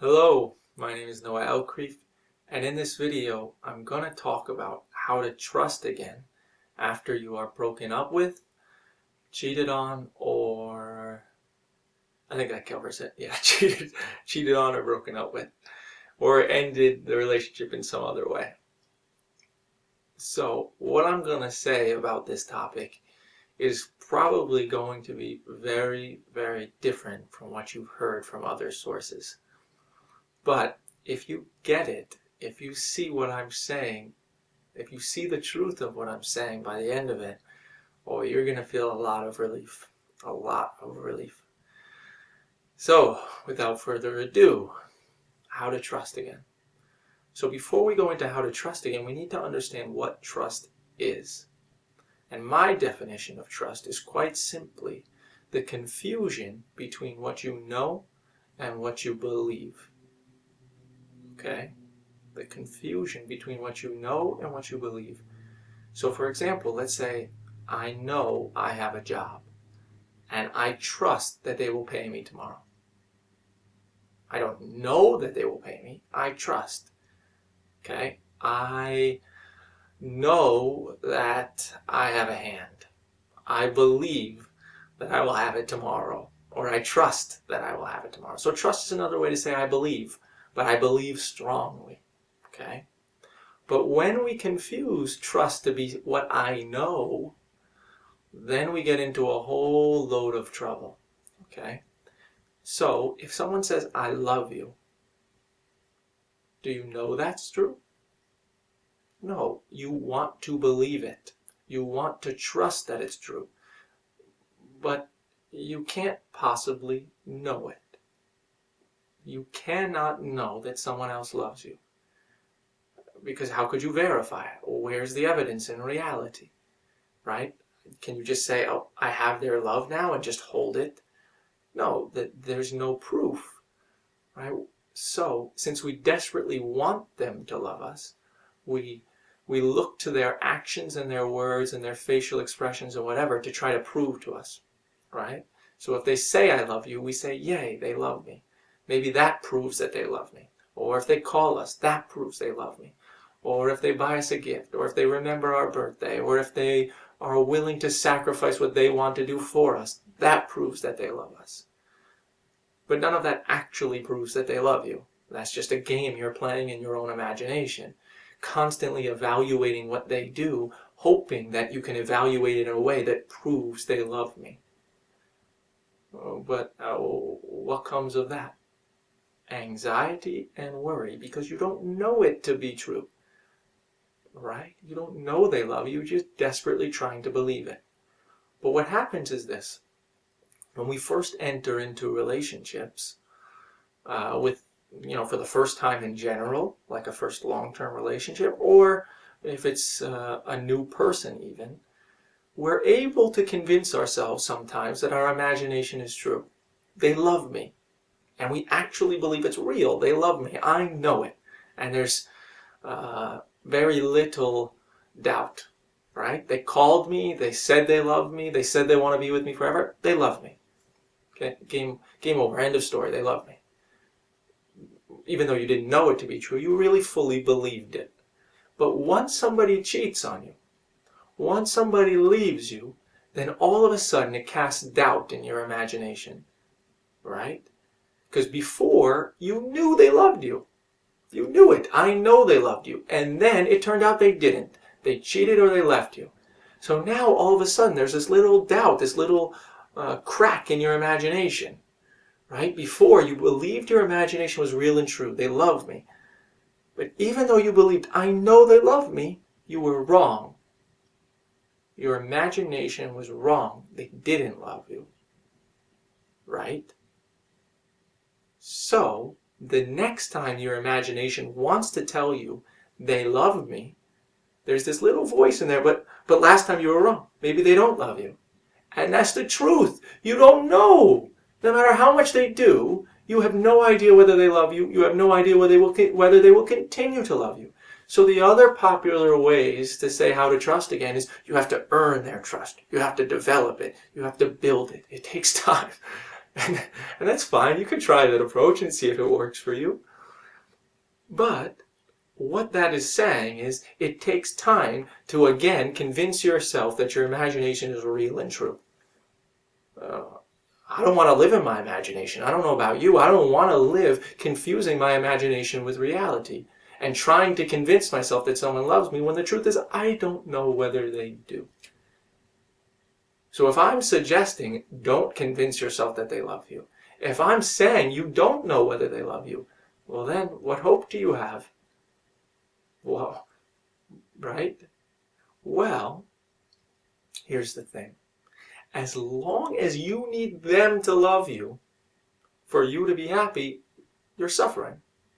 Hello, my name is Noah Elkrief, and in this video I'm going to talk about how to trust again after you are broken up with, cheated on, or I think that covers it. Yeah, cheated on or broken up with, or ended the relationship in some other way. So what I'm going to say about this topic is probably going to be very, very different from what you've heard from other sources. But if you get it, if you see what I'm saying, if you see the truth of what I'm saying by the end of it, you're going to feel a lot of relief. A lot of relief. So, without further ado, how to trust again. So before we go into how to trust again, we need to understand what trust is. And my definition of trust is quite simply the confusion between what you know and what you believe. Okay? The confusion between what you know and what you believe. So for example, let's say I know I have a job and I trust that they will pay me tomorrow. I don't know that they will pay me. I trust. Okay? I know that I have a hand. I believe that I will have it tomorrow, or I trust that I will have it tomorrow. So trust is another way to say I believe, but I believe strongly. Okay? But when we confuse trust to be what I know, then we get into a whole load of trouble. Okay? So if someone says, I love you, do you know that's true? No, you want to believe it. You want to trust that it's true. But you can't possibly know it. You cannot know that someone else loves you. Because how could you verify it? Where's the evidence in reality? Right? Can you just say, oh, I have their love now and just hold it? No, there's no proof. Right? So, since we desperately want them to love us, we look to their actions and their words and their facial expressions and whatever to try to prove to us. Right? So if they say I love you, we say, yay, they love me. Maybe that proves that they love me. Or if they call us, that proves they love me. Or if they buy us a gift, or if they remember our birthday, or if they are willing to sacrifice what they want to do for us, that proves that they love us. But none of that actually proves that they love you. That's just a game you're playing in your own imagination, constantly evaluating what they do, hoping that you can evaluate it in a way that proves they love me. But what comes of that? Anxiety and worry, because you don't know it to be true. Right? You don't know they love you, you're just desperately trying to believe it. But what happens is this. When we first enter into relationships for the first time in general, like a first long-term relationship, or if it's a new person even, we're able to convince ourselves sometimes that our imagination is true. They love me. And we actually believe it's real. They love me. I know it. And there's very little doubt, right? They called me. They said they love me. They said they want to be with me forever. They love me. Okay, game over. End of story. They love me. Even though you didn't know it to be true, you really fully believed it. But once somebody cheats on you, once somebody leaves you, then all of a sudden it casts doubt in your imagination, right? Because before, you knew they loved you. You knew it. I know they loved you. And then it turned out they didn't. They cheated or they left you. So now all of a sudden there's this little doubt, this little crack in your imagination. Right? Before, you believed your imagination was real and true. They love me. But even though you believed, I know they love me, you were wrong. Your imagination was wrong. They didn't love you. Right? So, the next time your imagination wants to tell you they love me, there's this little voice in there, but last time you were wrong. Maybe they don't love you. And that's the truth. You don't know. No matter how much they do, you have no idea whether they love you. You have no idea whether they will continue to love you. So the other popular ways to say how to trust again is you have to earn their trust. You have to develop it. You have to build it. It takes time. And that's fine. You can try that approach and see if it works for you. But what that is saying is it takes time to, again, convince yourself that your imagination is real and true. I don't want to live in my imagination. I don't know about you. I don't want to live confusing my imagination with reality and trying to convince myself that someone loves me when the truth is I don't know whether they do. So if I'm suggesting don't convince yourself that they love you, if I'm saying you don't know whether they love you, well then what hope do you have? Well, right? Well, here's the thing. As long as you need them to love you for you to be happy, you're suffering.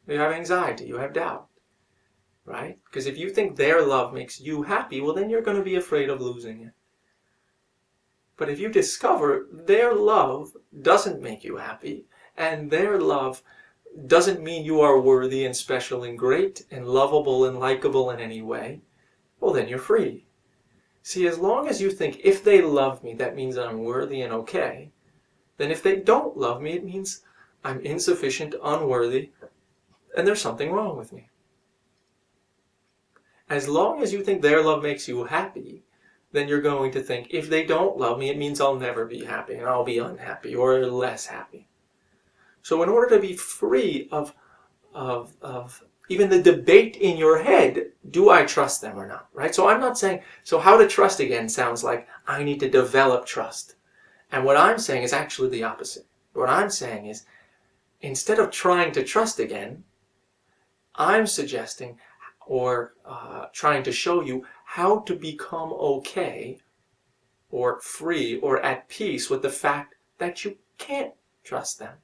You have anxiety, you have doubt, right? Because if you think their love makes you happy, well then you're going to be afraid of losing it. But if you discover their love doesn't make you happy, and their love doesn't mean you are worthy and special and great and lovable and likable in any way, well then you're free. See, as long as you think if they love me, that means I'm worthy and okay, then if they don't love me, it means I'm insufficient, unworthy, and there's something wrong with me. As long as you think their love makes you happy, then you're going to think if they don't love me, it means I'll never be happy and I'll be unhappy or less happy. So in order to be free of even the debate in your head, do I trust them or not, right? So I'm not saying, so how to trust again sounds like I need to develop trust. And what I'm saying is actually the opposite. What I'm saying is, instead of trying to trust again, I'm suggesting or trying to show you how to become okay or free or at peace with the fact that you can't trust them.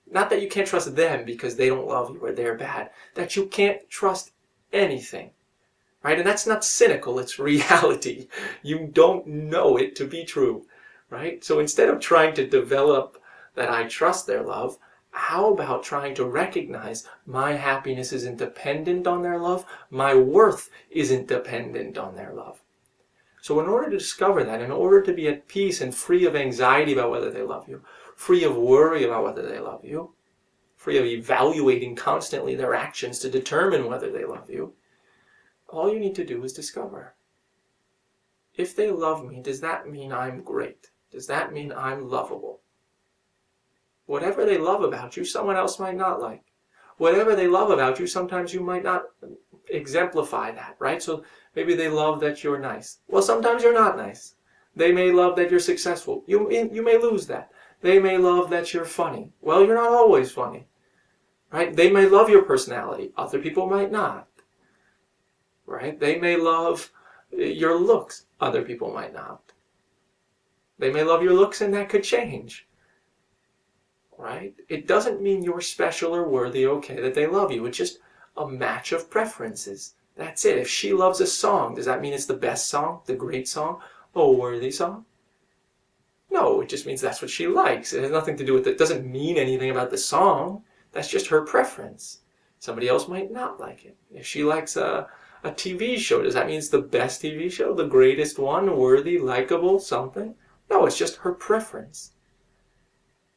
Not that you can't trust them because they don't love you or they're bad. That you can't trust anything. Right? And that's not cynical, it's reality. You don't know it to be true. Right? So instead of trying to develop that I trust their love, how about trying to recognize my happiness isn't dependent on their love, my worth isn't dependent on their love. So in order to discover that, in order to be at peace and free of anxiety about whether they love you, free of worry about whether they love you, free of evaluating constantly their actions to determine whether they love you, all you need to do is discover. If they love me, does that mean I'm great? Does that mean I'm lovable? Whatever they love about you, someone else might not like. Whatever they love about you, sometimes you might not exemplify that, right? So maybe they love that you're nice. Well, sometimes you're not nice. They may love that you're successful. You may lose that. They may love that you're funny. Well, you're not always funny, right? They may love your personality. Other people might not, right? They may love your looks. Other people might not. They may love your looks and that could change, right? It doesn't mean you're special or worthy, okay, that they love you. It's just a match of preferences. That's it. If she loves a song, does that mean it's the best song, the great song, a worthy song? No, it just means that's what she likes. It has nothing to do with it. It doesn't mean anything about the song. That's just her preference. Somebody else might not like it. If she likes a TV show, does that mean it's the best TV show, the greatest one, worthy, likable, something? No, it's just her preference.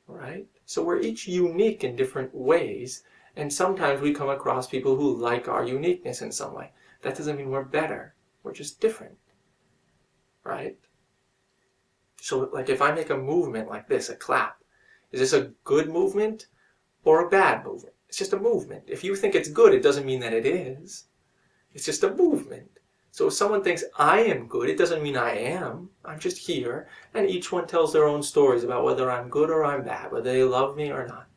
Right? So we're each unique in different ways, and sometimes we come across people who like our uniqueness in some way. That doesn't mean we're better. We're just different. Right? So like if I make a movement like this, a clap, is this a good movement or a bad movement? It's just a movement. If you think it's good, it doesn't mean that it is. It's just a movement. So if someone thinks I am good, it doesn't mean I am. I'm just here, and each one tells their own stories about whether I'm good or I'm bad, whether they love me or not.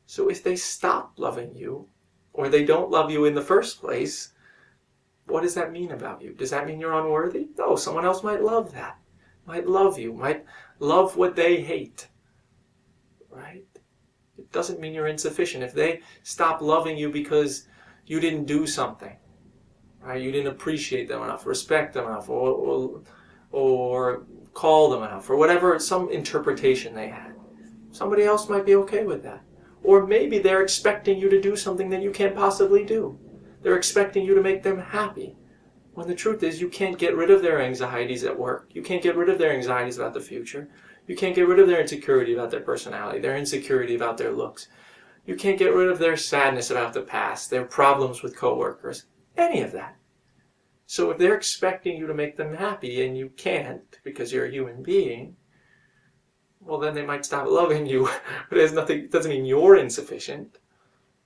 So if they stop loving you, or they don't love you in the first place, what does that mean about you? Does that mean you're unworthy? No, someone else might love that. Might love you, might love what they hate, right? It doesn't mean you're insufficient. If they stop loving you because you didn't do something, right? You didn't appreciate them enough, respect them enough, or call them enough, or whatever, some interpretation they had. Somebody else might be okay with that. Or maybe they're expecting you to do something that you can't possibly do. They're expecting you to make them happy. When the truth is, you can't get rid of their anxieties at work. You can't get rid of their anxieties about the future. You can't get rid of their insecurity about their personality, their insecurity about their looks. You can't get rid of their sadness about the past, their problems with coworkers, any of that. So if they're expecting you to make them happy and you can't because you're a human being, well, then they might stop loving you. But it doesn't mean you're insufficient.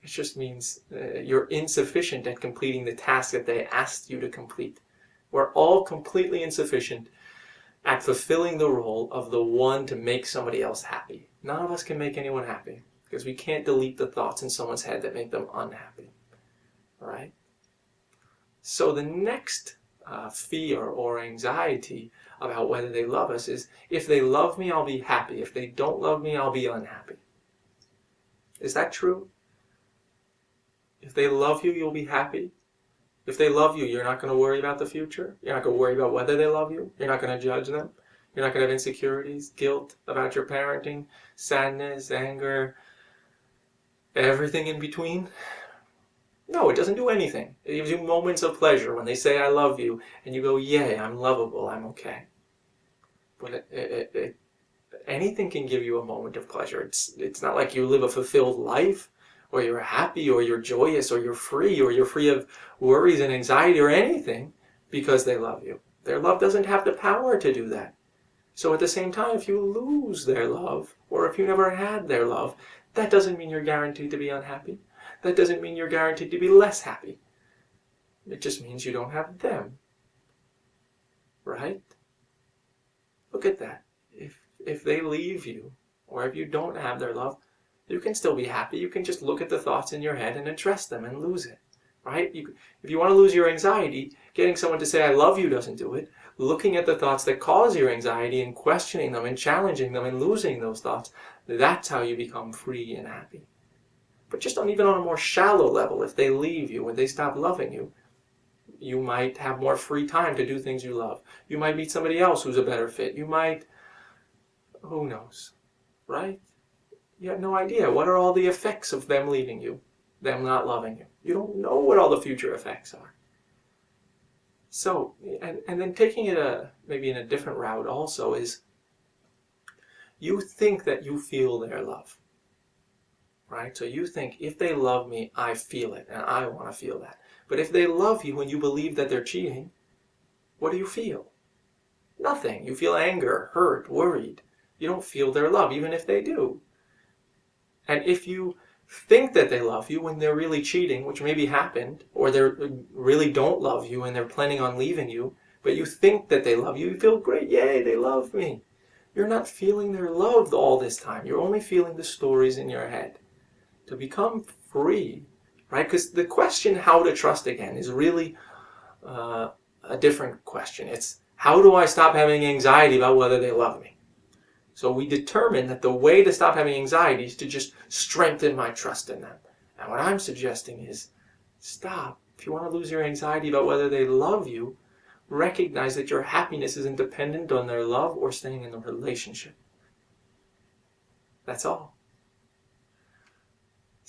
It just means you're insufficient at completing the task that they asked you to complete. We're all completely insufficient at fulfilling the role of the one to make somebody else happy. None of us can make anyone happy because we can't delete the thoughts in someone's head that make them unhappy. All right? So the next fear or anxiety about whether they love us is, if they love me, I'll be happy. If they don't love me, I'll be unhappy. Is that true? If they love you, you'll be happy. If they love you, you're not going to worry about the future. You're not going to worry about whether they love you. You're not going to judge them. You're not going to have insecurities, guilt about your parenting, sadness, anger, everything in between. No, it doesn't do anything. It gives you moments of pleasure when they say I love you and you go, yay, I'm lovable, I'm okay. But anything can give you a moment of pleasure. It's not like you live a fulfilled life, or you're happy, or you're joyous, or you're free of worries and anxiety or anything because they love you. Their love doesn't have the power to do that. So at the same time, if you lose their love, or if you never had their love, that doesn't mean you're guaranteed to be unhappy. That doesn't mean you're guaranteed to be less happy. It just means you don't have them. Right? Look at that. If they leave you, or if you don't have their love, you can still be happy. You can just look at the thoughts in your head and address them and lose it. Right? If you want to lose your anxiety, getting someone to say I love you doesn't do it. Looking at the thoughts that cause your anxiety and questioning them and challenging them and losing those thoughts, that's how you become free and happy. But just even on a more shallow level, if they leave you, when they stop loving you, you might have more free time to do things you love. You might meet somebody else who's a better fit. You might, who knows, right? You have no idea. What are all the effects of them leaving you, them not loving you? You don't know what all the future effects are. So, and then taking it maybe in a different route also is, you think that you feel their love. Right? So you think, if they love me, I feel it, and I want to feel that. But if they love you and you believe that they're cheating, what do you feel? Nothing. You feel anger, hurt, worried. You don't feel their love, even if they do. And if you think that they love you when they're really cheating, which maybe happened, or they really don't love you and they're planning on leaving you, but you think that they love you, you feel great, yay, they love me. You're not feeling their love all this time. You're only feeling the stories in your head. To become free, right? Because the question how to trust again is really a different question. It's, how do I stop having anxiety about whether they love me? So we determine that the way to stop having anxiety is to just strengthen my trust in them. And what I'm suggesting is, stop. If you want to lose your anxiety about whether they love you, recognize that your happiness isn't dependent on their love or staying in the relationship. That's all.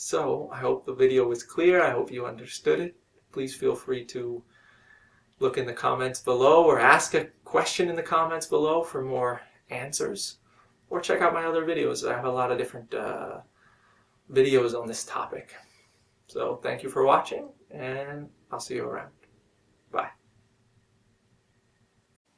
So, I hope the video was clear. I hope you understood it. Please feel free to look in the comments below or ask a question in the comments below for more answers. Or check out my other videos. I have a lot of different videos on this topic. So, thank you for watching, and I'll see you around.